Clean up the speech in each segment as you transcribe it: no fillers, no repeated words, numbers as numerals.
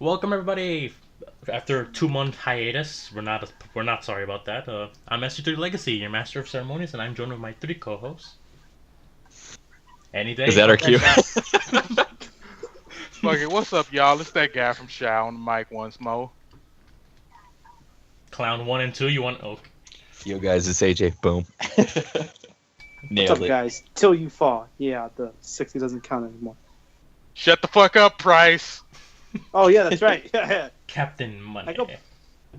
Welcome everybody. After a 2 month hiatus, we're not sorry about that. I'm SG3 Legacy, your master of ceremonies, and I'm joined with my three co-hosts. Any Is day. that our Okay. cue? Fuck it, what's up, y'all? It's that guy from Shy on the mic once more. Clown 1 and 2. You want? Oh, Yo, guys, it's AJ. Boom. What's Nailed up, it. guys? Till you fall. Yeah, the 60 doesn't count anymore. Shut the fuck up, Price. Oh, yeah, that's right. Yeah. Captain Money.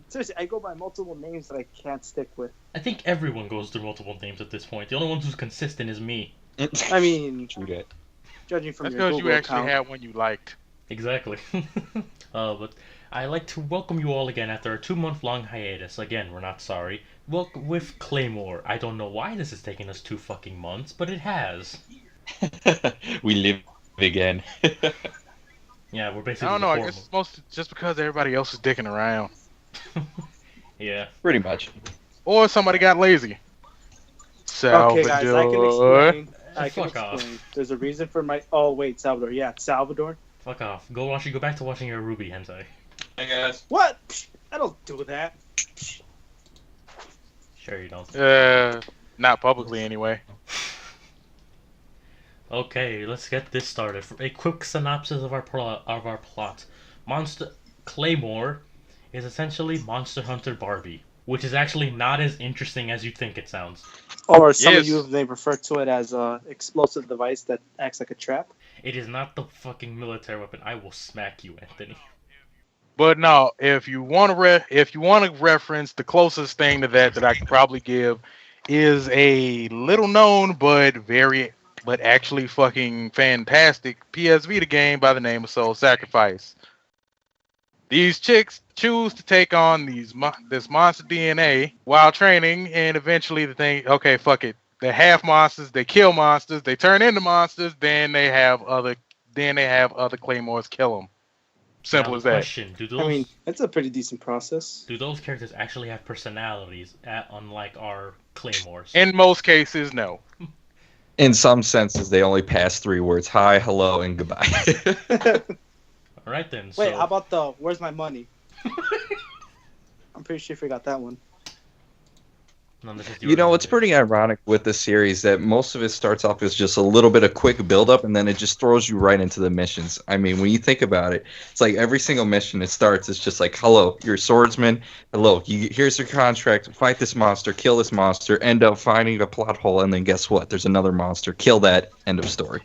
Seriously, I go by multiple names that I can't stick with. I think everyone goes through multiple names at this point. The only one who's consistent is me. I mean, True that. judging from That's your because Google you actually account. had one you liked. Exactly. But I'd like to welcome you all again after a 2 month long hiatus. Again, we're not sorry. Welcome with Claymore. I don't know why this is taking us 2 fucking months, but it has. We live again. Yeah, we're I basically. don't know, I the guess it's mostly just because everybody else is dicking around. Yeah. Pretty much. Or somebody got lazy. Okay, guys, I can explain. I can Fuck off. explain. There's a reason for my. Oh, wait, Salvador. Yeah, Salvador. Fuck off. Go back to watching your Ruby hentai. Hey, guys. What? Psh, I don't do that. Psh. Sure you don't. Not publicly anyway. Okay, let's get this started. For a quick synopsis of our plot. Monster Claymore is essentially Monster Hunter Barbie, which is actually not as interesting as you think it sounds. Or some of Yes. you may refer to it as a explosive device that acts like a trap. It is not the fucking military weapon. I will smack you, Anthony. But no, if you want to reference, the closest thing to that I can probably give is a little known but actually fucking fantastic PS Vita game by the name of Soul Sacrifice. These chicks choose to take on this monster DNA while training, and eventually the thing, okay, fuck it. They're half monsters. They kill monsters. They turn into monsters. Then they have other claymores kill them. Simple Now, as that. question: I mean, it's a pretty decent process. do those characters actually have personalities, unlike our claymores? In most cases, no. In some senses, they only pass 3 words: hi, hello, and goodbye. All right then. Wait, So, how about the "Where's my money"? I'm pretty sure you forgot that one. No, this is You know, yours, it's pretty ironic with this series that most of it starts off as just a little bit of quick build-up, and then it just throws you right into the missions. I mean, when you think about it, it's like every single mission it starts, it's just like, hello, you're a swordsman. Hello, here's your contract. Fight this monster, kill this monster, end up finding a plot hole, and then guess what? There's another monster. Kill that. End of story.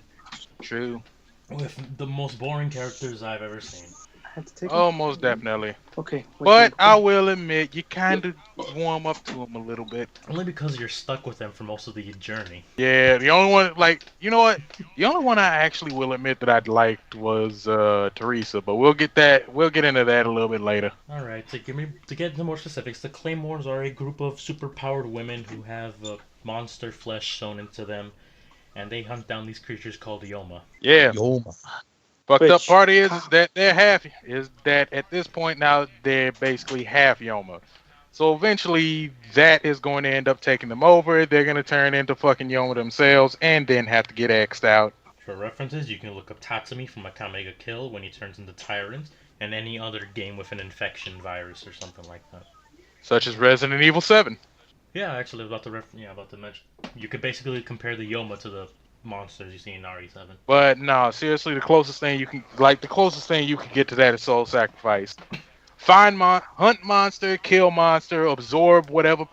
True. with the most boring characters I've ever seen. I have to take Oh, it? most definitely. Okay. But I will admit, you kind of warm up to them a little bit. Only because you're stuck with them for most of the journey. Yeah, the only one, you know what? The only one I actually will admit that I liked was Teresa, but we'll get into that a little bit later. All right, to get into more specifics, the Claymores are a group of superpowered women who have monster flesh sewn into them, and they hunt down these creatures called Yoma. Yeah. Fucked up Which- part is that at this point now they're basically half Yoma. So eventually that is going to end up taking them over. They're going to turn into fucking Yoma themselves and then have to get axed out. For references, you can look up Tatsumi from Akamega Kill when he turns into Tyrant, and any other game with an infection virus or something like that. Such as Resident Evil 7. Yeah, actually, about to mention. You could basically compare the Yoma to the monsters you see in RE7. But no, seriously, the closest thing you can get to that is Soul Sacrifice. Hunt monster, kill monster, absorb whatever,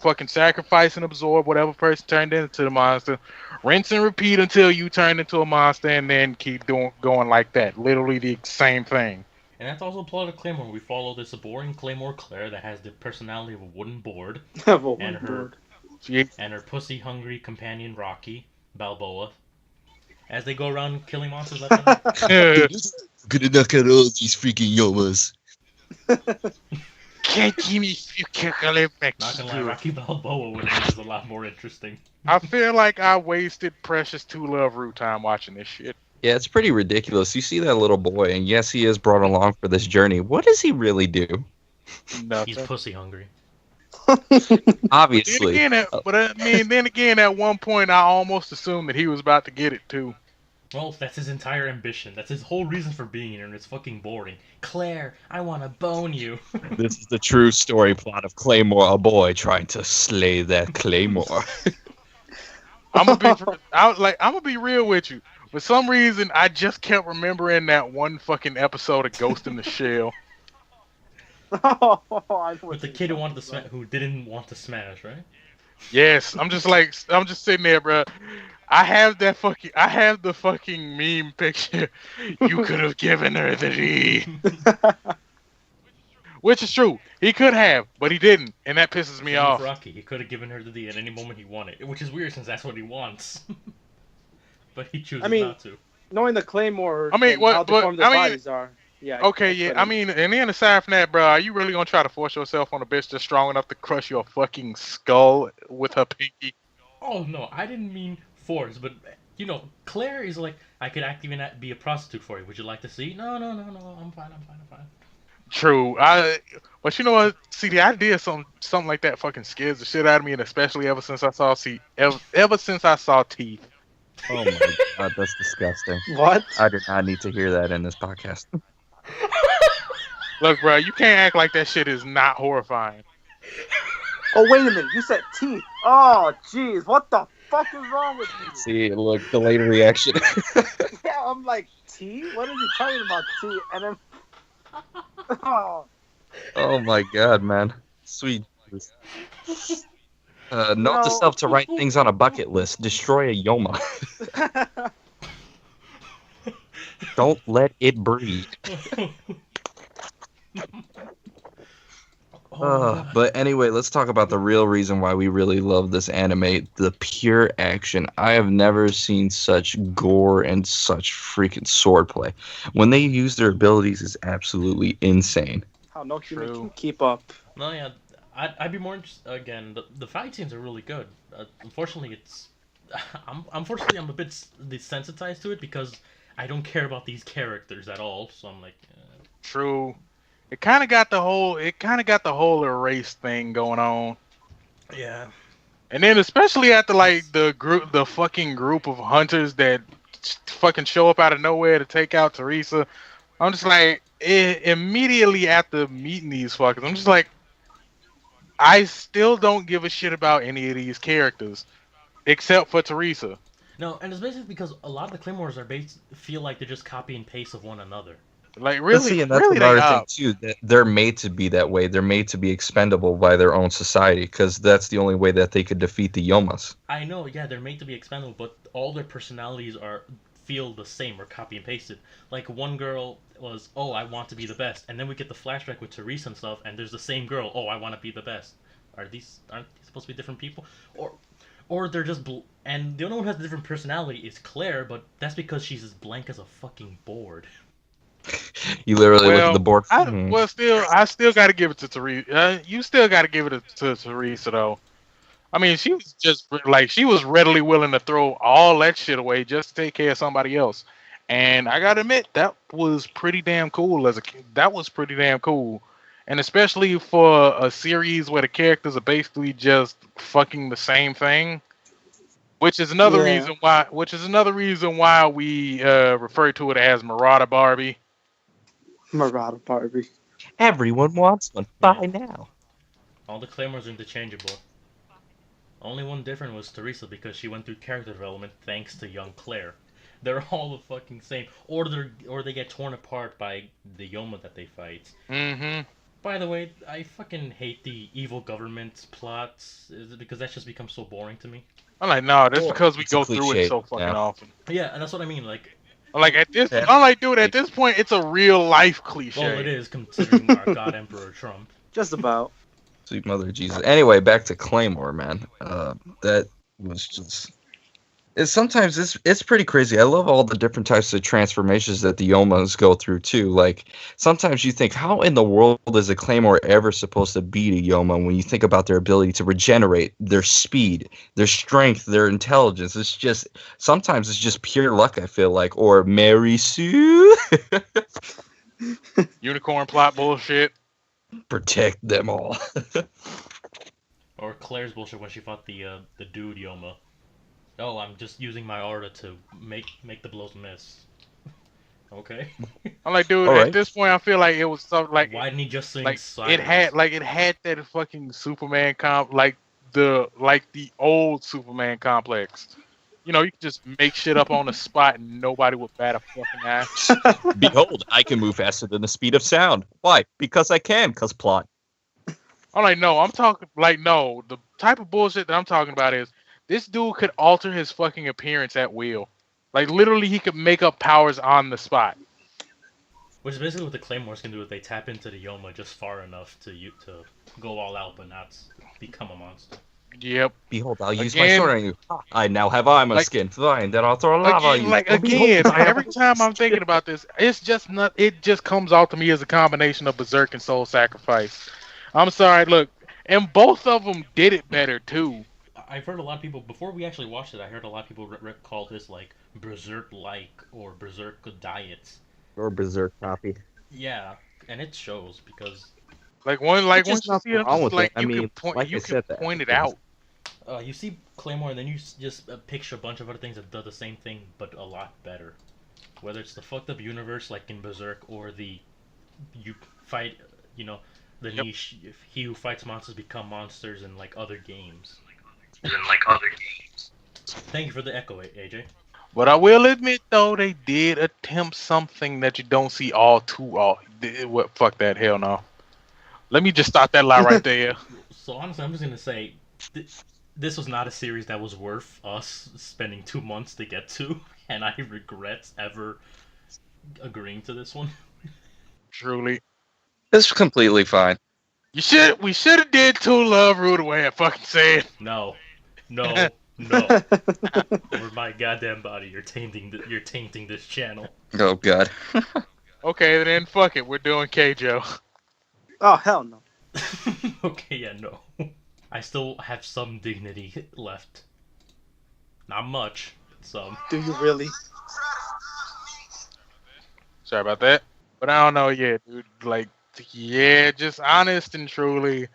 fucking sacrifice and absorb whatever person turned into the monster. Rinse and repeat until you turn into a monster, and then keep going like that. Literally the same thing. And that's also plot of Claymore. We follow this boring Claymore Claire that has the personality of a wooden board, Have a and whiteboard. and her pussy-hungry companion Rocky Balboa, as they go around killing monsters left and right. Gonna knock out all these freaking Yomas. Can't give me if you kick a little back. Not gonna lie, Rocky Balboa with him is a lot more interesting. I feel like I wasted precious 2 love root time watching this shit. Yeah, it's pretty ridiculous. You see that little boy, and yes, he is brought along for this journey. What does he really do? Nothing. He's pussy-hungry. Obviously. Then again, at one point, I almost assumed that he was about to get it too. Well, that's his entire ambition. That's his whole reason for being here, and it's fucking boring. Claire, I want to bone you. This is the true story plot of Claymore, a boy trying to slay that Claymore. I'm gonna be real with you. For some reason, I just kept remembering that one fucking episode of Ghost in the Shell. I know With what the you're kid who talking wanted to about. who didn't want to smash, right? Yes, I'm just sitting there, bro. I have the fucking meme picture. You could have given her the D. Which is true. He could have, but he didn't, and that pisses me Same with off. Rocky. He could have given her the D at any moment he wanted, which is weird since that's what he wants. But he chooses I mean, not to. knowing the Claymore I mean, and what- how deformed their I mean- bodies are. Yeah. Okay, I yeah. couldn't. I mean, and then aside from that, bro, are you really gonna try to force yourself on a bitch that's strong enough to crush your fucking skull with her pinky? Oh no, I didn't mean force, but you know, Claire is like, I could even be a prostitute for you. Would you like to see? No, no, no, no. I'm fine. True. But you know what? See, the idea of something like that fucking scares the shit out of me, and especially ever since I saw Teeth. Oh my god, that's disgusting. What? I did not need to hear that in this podcast. Look, bro, you can't act like that shit is not horrifying. Oh, wait a minute. You said teeth. Oh, jeez. What the fuck is wrong with you? See, look, delayed reaction. Yeah, I'm like, teeth? What are you talking about, teeth? And then... Oh. Oh my god, man. Sweet Jesus. Note to No. self to write things on a bucket list. Destroy a Yoma. Don't let it breed. But anyway, let's talk about the real reason why we really love this anime. The pure action. I have never seen such gore and such freaking swordplay. When they use their abilities, it's absolutely insane. How no human True. can keep up. No, yeah, I'd be more interested. Again, the fight scenes are really good. Unfortunately, unfortunately I'm a bit desensitized to it because I don't care about these characters at all. So I'm like, True. It kind of got the whole erase thing going on. yeah. And then especially after like the fucking group of hunters that fucking show up out of nowhere to take out Teresa, I'm just like immediately after meeting these fuckers, I'm just like, I still don't give a shit about any of these characters except for Teresa. No, and it's basically because a lot of the Claymores feel like they're just copy and paste of one another. Like But really, see, and that's really, another they thing are. too. That they're made to be that way. They're made to be expendable by their own society because that's the only way that they could defeat the Yomas. I know, yeah, they're made to be expendable, but all their personalities feel the same or copy and pasted. Like one girl was, oh, I want to be the best, and then we get the flashback with Teresa and stuff, and there's the same girl, oh, I want to be the best. Aren't these supposed to be different people, or they're just and the only one who has a different personality is Claire, but that's because she's as blank as a fucking board. You literally look at the board. I still got to give it to Teresa. You still got to give it to Teresa though. I mean, she was just like she was readily willing to throw all that shit away just to take care of somebody else. And I gotta admit, that was pretty damn cool. That was pretty damn cool, and especially for a series where the characters are basically just fucking the same thing, which is another Yeah. reason why. Which is another reason why we refer to it as Marauder Barbie. Marauder Barbie. Everyone wants one. Buy now. All the Claymores are interchangeable. Only one different was Teresa because she went through character development thanks to young Claire. They're all the fucking same, or they get torn apart by the Yoma that they fight. Mm-hmm. By the way, I fucking hate the evil government plots because that's just become so boring to me. I'm like, no, that's Well, because we it's a go through cliche, it so fucking yeah. often. Yeah, and that's what I mean. Like, Like at this, Yeah. I'm like, dude, at this point, it's a real life cliche. well, it is considering our God Emperor Trump. Just about. Sweet mother of Jesus. Anyway, back to Claymore, man. That was just. Sometimes it's pretty crazy. I love all the different types of transformations that the Yomas go through too. Like sometimes you think, how in the world is a Claymore ever supposed to beat a Yoma when you think about their ability to regenerate, their speed, their strength, their intelligence? It's just sometimes it's just pure luck. I feel like, or Mary Sue, Unicorn plot bullshit. protect them all. Or Claire's bullshit when she fought the dude Yoma. Oh, I'm just using my aura to make the blows miss. Okay. I'm like, dude, All at right. this point, I feel like it was something like, Why didn't he just sing like Sirens? it had that fucking Superman like the old Superman complex. You know, you could just make shit up on the spot and nobody would bat a fucking eye. Behold, I can move faster than the speed of sound. Why? Because I can. Cause plot. I'm like, no, I'm talking like no. The type of bullshit that I'm talking about is this dude could alter his fucking appearance at will. Like literally, he could make up powers on the spot. Which is basically what the Claymores can do if they tap into the Yoma just far enough to go all out, but not become a monster. Yep. Behold, I'll use my Again, sword on you. I now have armor like skin. Fine, then I'll throw lava on again, you. like Oh, behold, again, I have every time I'm thinking about this, it's just not. It just comes out to me as a combination of Berserk and Soul Sacrifice. I'm sorry, look, and both of them did it better too. I've heard a lot of people before we actually watched it. I heard a lot of people call this like Berserk-like or Berserk diets. or Berserk copy. Yeah, and it shows because Like There's once just you see nothing it, wrong just with like it. I you can mean, point, like you I can said, the point it actions. out. you see Claymore, and then you just picture a bunch of other things that do the same thing but a lot better. Whether it's the fucked up universe like in Berserk or the you fight, you know, the Yep. niche. If he who fights monsters become monsters in like other games. Thank you for the echo, AJ. But I will admit though, they did attempt something that you don't see all too often. What? Fuck that, hell no. Let me just stop that lie right there. So honestly, I'm just gonna say, this was not a series that was worth us spending 2 months to get to, and I regret ever agreeing to this one. Truly, It's completely fine. we should have did Two Love Rule the way I fucking said. No, no, no. Over my goddamn body, you're tainting this channel. Oh god. Okay, then fuck it, we're doing Keijo. Oh hell no. Okay, yeah, no. I still have some dignity left. Not much, but some. Do you really? Sorry about that. But I don't know, yeah, dude. Like, yeah, just honest and truly,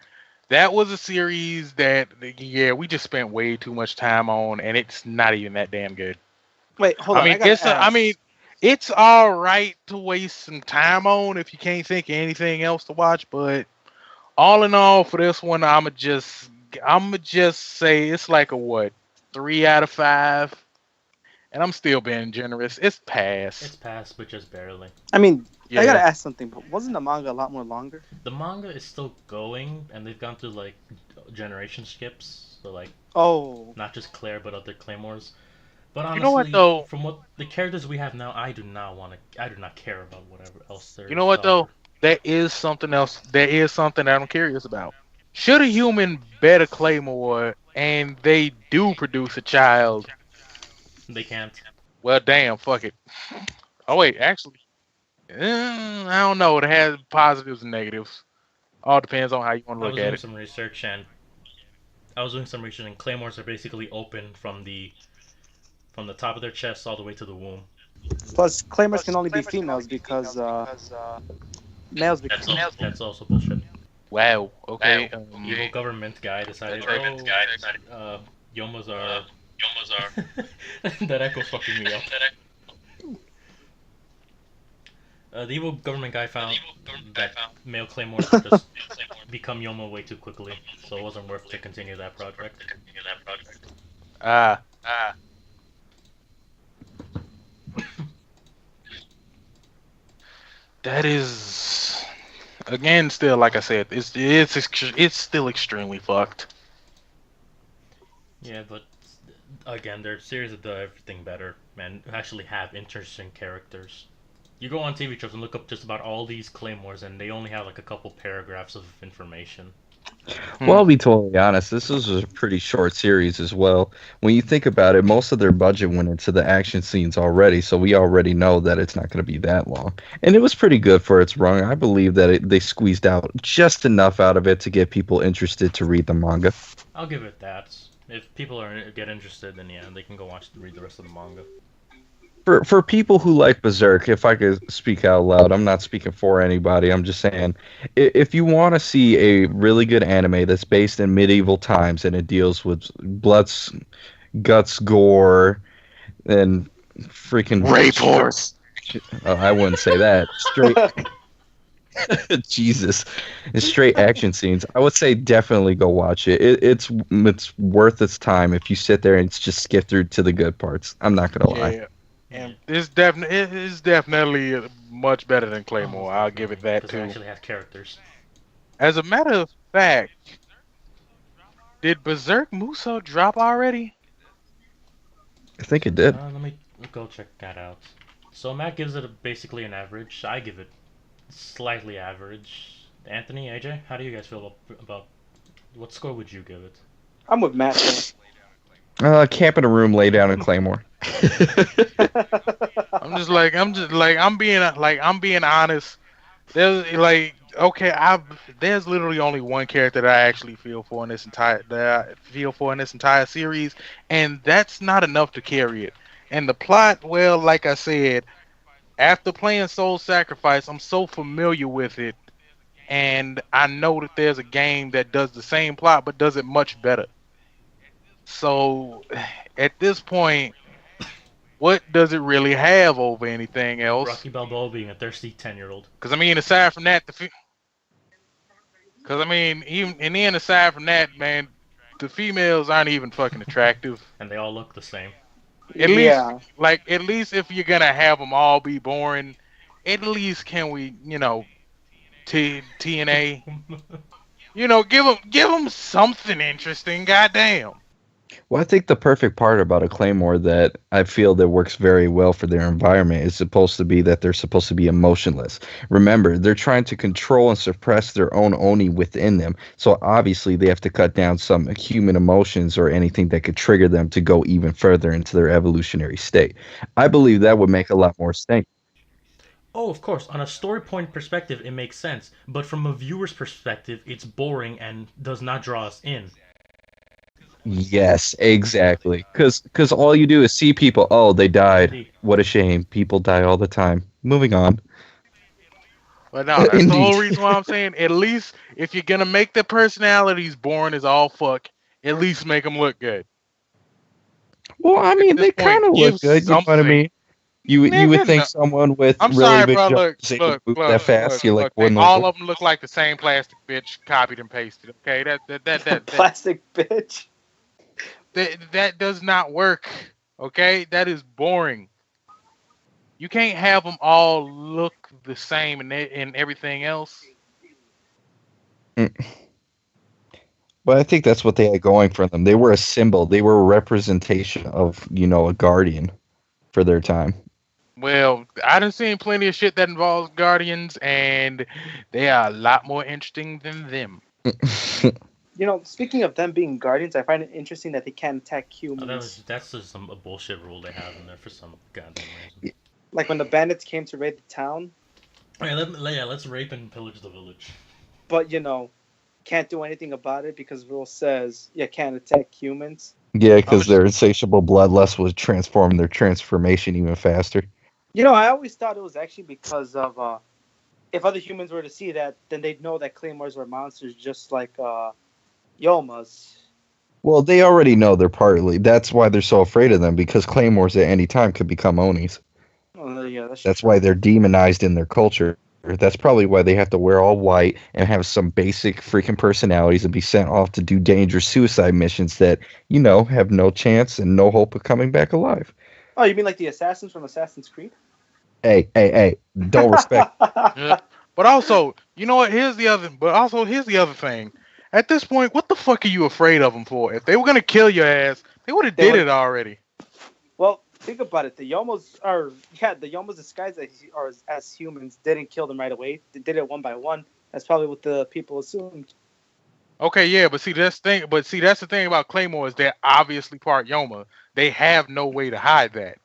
that was a series that, yeah, we just spent way too much time on, and it's not even that damn good. Wait, hold on. I mean, it's all right to waste some time on if you can't think of anything else to watch. But all in all, for this one, I'ma just say it's like a what, 3 out of 5. And I'm still being generous. It's pass. It's past, but just barely. I mean, Yeah. I gotta ask something. But wasn't the manga a lot more longer? The manga is still going, and they've gone through like generation skips, so like Oh, not just Claire but other Claymores. But honestly, You know what, though? from what the characters we have now, I do not care about whatever else there is. You know what to though? offer. There is something else. There is something that I'm curious about. Should a human bet a Claymore and they do produce a child? They can't. Well, damn, fuck it. Oh wait, actually, I don't know. It has positives and negatives. All depends on how you want to I look was at doing it. some research, and Claymores are basically open from the top of their chest all the way to the womb. plus claimers can only be females because males That's become. that's also bullshit. Wow. Okay. Evil government guy decided, Yomas are. That echo's fucking me up. The evil government guy found that male Claymores would just become Yoma way too quickly, so it wasn't worth to continue that project. Ah. That is, again, still like I said, it's still extremely fucked. Yeah, but again, they're series that do everything better and actually have interesting characters. You go on TV shows and look up just about all these Claymores, and they only have like a couple paragraphs of information. Well, I'll be totally honest. This was a pretty short series as well. When you think about it, most of their budget went into the action scenes already, so we already know that it's not going to be that long. And it was pretty good for its run. I believe that they squeezed out just enough out of it to get people interested to read the manga. I'll give it that. If people get interested, then yeah, they can go read the rest of the manga. For people who like Berserk, if I could speak out loud, I'm not speaking for anybody. I'm just saying, if you want to see a really good anime that's based in medieval times and it deals with guts, gore, and freaking Rape horse. Oh, I wouldn't say that. Straight Jesus, it's straight action scenes. I would say definitely go watch it. It's worth its time if you sit there and just skip through to the good parts. I'm not gonna lie. Yeah, and it's definitely much better than Claymore. I'll give it that because it too. actually has characters. As a matter of fact, did Berserk Muso drop already? I think it did. Let me go check that out. So Matt gives it basically an average. I give it slightly average. Anthony, AJ, how do you guys feel about what score would you give it? I'm with Matt. Camp in a room, lay down in Claymore. I'm being honest. There's there's literally only one character that I actually feel for in this entire series, and that's not enough to carry it. And the plot, well, like I said, after playing Soul Sacrifice, I'm so familiar with it, and I know that there's a game that does the same plot but does it much better. So, at this point, what does it really have over anything else? Rocky Balboa being a thirsty 10-year-old. Because I mean, aside from that, aside from that, man, the females aren't even fucking attractive. And they all look the same. At least if you're gonna have them all be boring, at least can we, TNA, give them something interesting. Goddamn. Well, I think the perfect part about a Claymore that I feel that works very well for their environment is supposed to be that they're supposed to be emotionless. Remember, they're trying to control and suppress their own Oni within them. So obviously they have to cut down some human emotions or anything that could trigger them to go even further into their evolutionary state. I believe that would make a lot more sense. Oh, of course, on a story point perspective, it makes sense. But from a viewer's perspective, it's boring and does not draw us in. Yes, exactly. Because all you do is see people, oh, they died. What a shame. People die all the time. Moving on. But no, that's the whole reason why I'm saying, at least if you're gonna make the personalities boring as all fuck, at least make them look good. Well, I mean, they kind of look good. You know what I mean? You would think someone with really big jumps able to move that fast. You're like, all of them look like the same plastic bitch copied and pasted. Okay, that plastic bitch. That does not work. Okay, that is boring. You can't have them all look the same and everything else. But I think that's what they had going for them. They were a symbol. They were a representation of, a guardian for their time. Well, I done seen plenty of shit that involves guardians, and they are a lot more interesting than them. Speaking of them being guardians, I find it interesting that they can't attack humans. That's just a bullshit rule they have in there for some goddamn reason. Like when the bandits came to raid the town. Let's rape and pillage the village. But, can't do anything about it because the rule says you can't attack humans. Yeah, because their insatiable bloodlust would transform their transformation even faster. I always thought it was actually because of if other humans were to see that, then they'd know that Claymores were monsters just like Yomas. Well, they already know they're partly. That's why they're so afraid of them, because Claymores at any time could become Onis. Oh, yeah, that's why they're demonized in their culture. That's probably why they have to wear all white and have some basic freaking personalities and be sent off to do dangerous suicide missions that, have no chance and no hope of coming back alive. Oh, you mean like the assassins from Assassin's Creed? Hey, don't respect. Yeah. But also, you know what? Here's the other thing. At this point, what the fuck are you afraid of them for? If they were gonna kill your ass, they would have did it already. Well, think about it. The Yomas disguised as humans didn't kill them right away. They did it one by one. That's probably what the people assumed. Okay, yeah, but that's the thing about Claymore is they're obviously part Yoma. They have no way to hide that.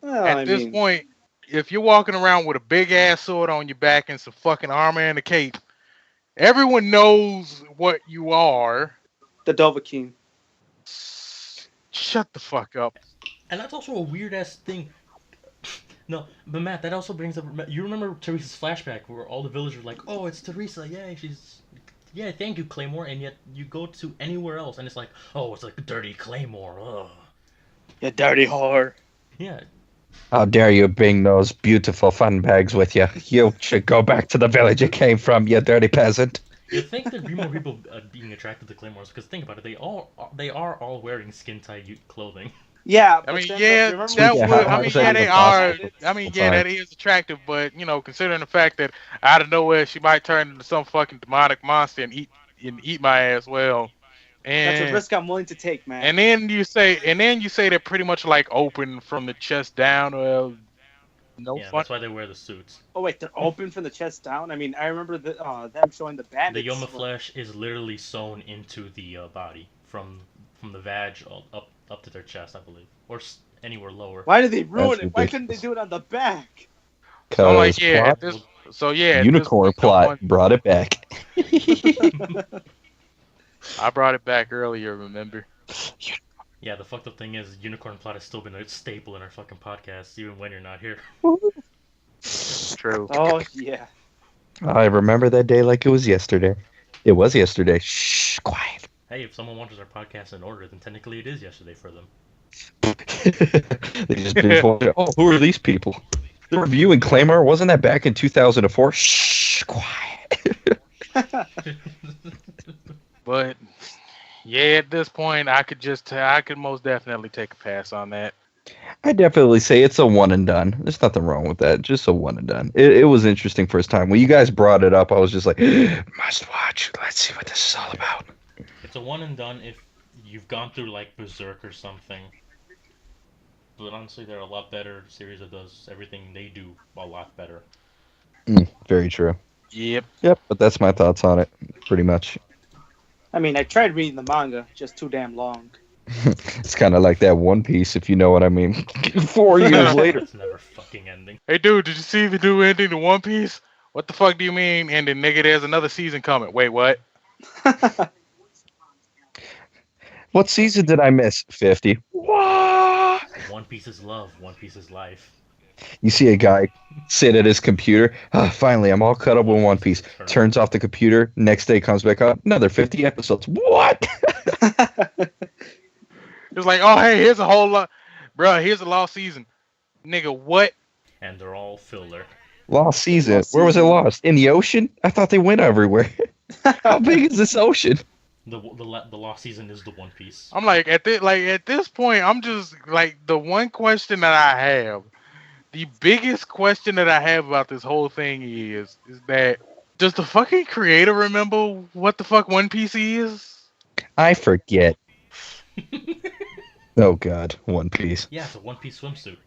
Well, At this point, if you're walking around with a big ass sword on your back and some fucking armor and a cape, everyone knows what you are. The Dovahkiin. Shut the fuck up. And that's also a weird ass thing. No, but Matt, that also brings up. You remember Teresa's flashback where all the villagers were like, "Oh, it's Teresa! Yay, she's yeah, thank you, Claymore, and yet you go to anywhere else, and it's like, oh, it's like dirty Claymore. Ugh. You dirty whore. Yeah, How dare you bring those beautiful fun bags with you? You should go back to the village you came from, you dirty peasant. you think there'd be more people being attracted to Claymores because think about it, they are all wearing skin tight clothing. Yeah, I but mean, then, yeah, remember that Yeah, would. how I mean, is that yeah, even they are. possible? I mean, I'm yeah, sorry. that is attractive. But considering the fact that out of nowhere she might turn into some fucking demonic monster and eat my ass. Well, that's a and risk I'm willing to take, man. and then you say they're pretty much like open from the chest down. Well, no Yeah, fun. that's why they wear the suits. Oh wait, they're open from the chest down. I mean, I remember them showing the The bandits. Yoma flesh is literally sewn into the body from the vag up to their chest, I believe, or anywhere lower. Why did they ruin That's it? Why couldn't they do it on the back? So I'm like, Cause yeah, plot, at this. So yeah, at this unicorn point, plot brought it back. I brought it back earlier. Remember? Yeah, the fucked up thing is Unicorn Plot has still been a staple in our fucking podcast, even when you're not here. True. Oh yeah. I remember that day like it was yesterday. It was yesterday. Shh, quiet. Hey, if someone watches our podcast in order, then technically it is yesterday for them. They just binge watch it. Oh, who are these people? They're reviewing Claymore. Wasn't that back in 2004? Shh, quiet. But yeah, at this point, I could most definitely take a pass on that. I definitely say it's a one and done. There's nothing wrong with that. Just a one and done. It was interesting first time. When you guys brought it up, I was just like, must watch. Let's see what this is all about. It's a one and done if you've gone through like Berserk or something. But honestly, there are a lot better series that does everything they do a lot better. Very true. Yep. Yep, but that's my thoughts on it, pretty much. I mean, I tried reading the manga, just too damn long. It's kind of like that One Piece, if you know what I mean. 4 years later. It's never fucking ending. Hey, dude, did you see the new ending to One Piece? What the fuck do you mean? And then, nigga, there's another season coming. Wait, what? What season did I miss? 50. What? One Piece is love. One Piece is life. You see a guy sit at his computer. Finally, I'm all cut up with One Piece. Turns off the computer. Next day comes back up. Another 50 episodes. What? It's like, oh, hey, here's a whole lot. Bruh, here's a lost season. Nigga, what? And they're all filler. Lost season. Lost Where was it season. lost? In the ocean? I thought they went everywhere. How big is this ocean? The lost season is the One Piece. I'm like, at this point, I'm just like, the one question that I have, the biggest question that I have about this whole thing is that, does the fucking creator remember what the fuck One Piece is? I forget. Oh God, One Piece. Yeah, it's a One Piece swimsuit.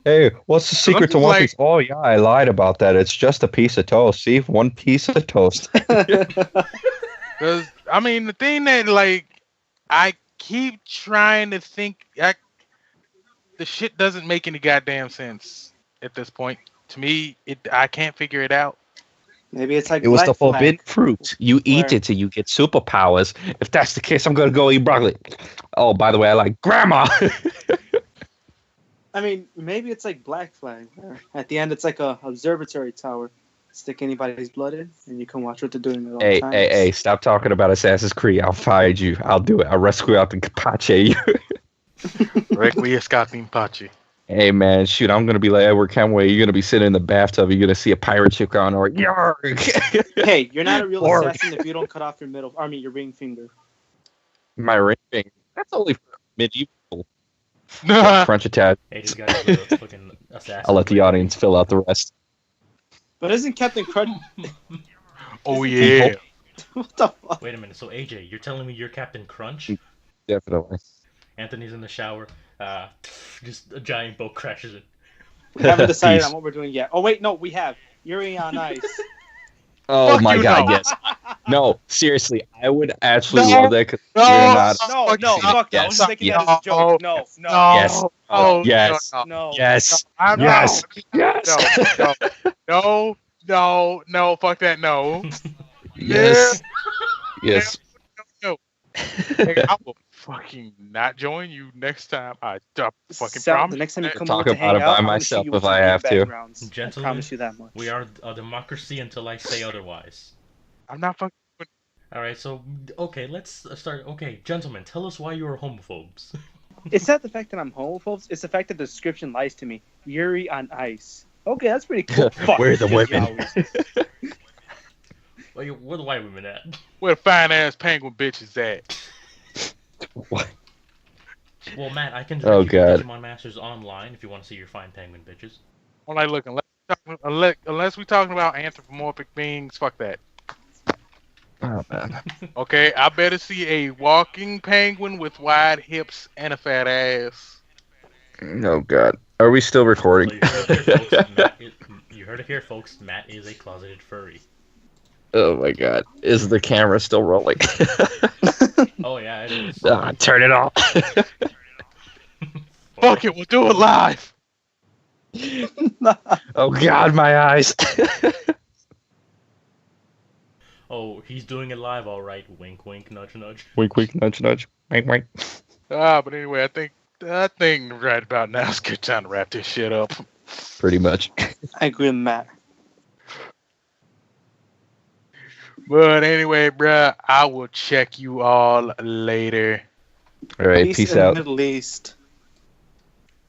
Hey, what's the secret to just One like- Piece? Oh yeah, I lied about that. It's just a piece of toast. See, one piece of toast. Cause I mean, the thing that like I keep trying to think, the shit doesn't make any goddamn sense at this point. To me, I can't figure it out. Maybe it's like It was the Black Flag. forbidden fruit. You eat Where- it till you get superpowers. If that's the case, I'm gonna go eat broccoli. Oh, by the way, I like grandma. I mean, maybe it's like Black Flag. Where at the end, it's like a observatory tower. Stick anybody's blood in, and you can watch what they're doing at all Hey, times. hey, stop talking about Assassin's Creed. I'll find you. I'll do it. I'll rescue out the Capace. Requiescat Pachi. Hey, man, shoot, I'm going to be like Edward Kenway. You're going to be sitting in the bathtub. You're going to see a pirate chick on or yarg. Hey, you're not a real Or- assassin if you don't cut off your ring finger. My ring finger. That's only for medieval Nah. French attack. Hey, this guy's a fucking assassin. I'll let the audience fill out the rest. But isn't Captain Crunch? Oh yeah. What the fuck? Wait a minute. So AJ, you're telling me you're Captain Crunch? Definitely. Anthony's in the shower. Just a giant boat crashes in. We haven't decided Peace. on what we're doing yet. Oh wait, no, we have. Yuri on Ice. Oh Fuck my you, God, no. yes. No, seriously, I would actually No, love that because no, you're not. No, Fuck no, you. fuck that. I was Yes, just making that as a yes. joke. No, no, Yes. Oh, Yes. No, no. Yes. I'm Yes. Yes. No, fuck that, no. Yes. Yes. Nigga, I will fucking not join you next time. I fucking Sal, promise. the next time you come Talk over to about hang it out, by I wanna myself see you if with I some have to. backgrounds. I Gentlemen, promise you that much. We are a democracy until I say otherwise. I'm not fucking. All right, so okay, let's start. Okay, gentlemen, tell us why you are homophobes. It's not the fact that I'm homophobe. It's the fact that the description lies to me. Yuri on ice. Okay, that's pretty cool. Fuck. Where are the women? yaoi. Where the white women at? Where the fine ass penguin bitches at? What? Well, Matt, I can Oh, direct you to God. Digimon Masters online if you want to see your fine penguin bitches. I'm like, look, unless we talking about anthropomorphic beings, fuck that. Oh man. Okay, I better see a walking penguin with wide hips and a fat ass. Oh god. Are we still recording? So you heard it here, folks. Matt is a closeted furry. Oh my god. Is the camera still rolling? Oh yeah, it is. Turn it off. Fuck it, we'll do it live. Oh god, my eyes. Oh, he's doing it live, all right. Wink, wink, nudge, nudge. Wink, wink, nudge, nudge. Wink, wink. But anyway, I think right about now it's a good time to wrap this shit up. Pretty much. I agree with Matt. But anyway, bruh, I will check you all later. All right, peace in out. the Middle East.